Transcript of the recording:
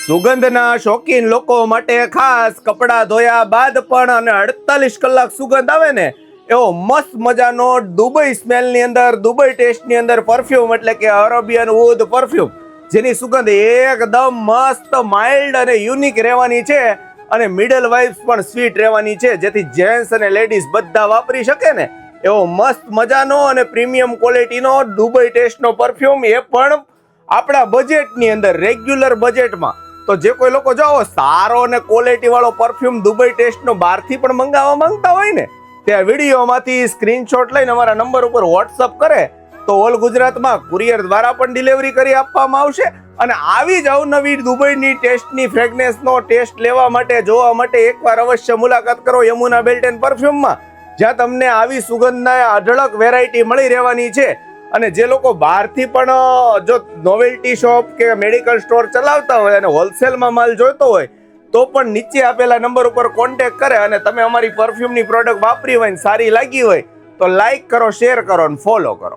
સુગંધના શોખીન લોકો માટે ખાસ કપડાં ધોયા બાદ પણ અને 48 કલાક સુગંધ આવે ને એવો મસ્ત મજાનો દુબઈ સ્મેલની અંદર દુબઈ ટેસ્ટની અંદર પરફ્યુમ એટલે કે અરેબિયન વૂડ પરફ્યુમ, જેની સુગંધ એકદમ મસ્ત માઇલ્ડ અને યુનિક રહેવાની છે અને મિડલ વાઇબ્સ પણ સ્વીટ રહેવાની છે, જેથી જેન્ટ્સ અને લેડીઝ બધા વાપરી શકે ને એવો મસ્ત મજાનો અને પ્રીમિયમ ક્વોલિટીનો દુબઈ ટેસ્ટનો પરફ્યુમ, એ પણ આપણા બજેટની અંદર રેગ્યુલર બજેટમાં. તો જે કોઈ લોકો જાઓ સારો અને ક્વોલિટી વાળો પરફ્યુમ દુબઈ ટેસ્ટનો બહારથી પણ મંગાવવા માંગતા હોય ને, ત્યાં વિડીયોમાંથી સ્ક્રીનશોટ લઈને અમારા નંબર ઉપર વોટ્સઅપ કરે તો ઓલ ગુજરાતમાં કુરિયર દ્વારા પણ ડિલિવરી કરી આપવામાં આવશે. અને આવી જ અવનવી દુબઈની ટેસ્ટની ફ્રેગ્રન્સનો ટેસ્ટ લેવા માટે જોવા માટે એકવાર અવશ્ય મુલાકાત કરો યમુના બેલ્ટ એન્ડ પરફ્યુમમાં, જ્યાં તમને આવી સુગંધના અઢળક વેરાયટી મળી રહેવાની છે. અને જે લોકો બહારથી પણ જો નોવેલ્ટી શોપ કે મેડિકલ સ્ટોર ચલાવતા હોય અને હોલસેલમાં માલ જોઈતો હોય તો પણ નીચે આપેલા નંબર ઉપર કોન્ટેક્ટ કરે અને તમે અમારી પરફ્યુમની પ્રોડક્ટ વાપરી હોય ને સારી લાગી હોય તો લાઈક કરો, શેર કરો અને ફોલો કરો.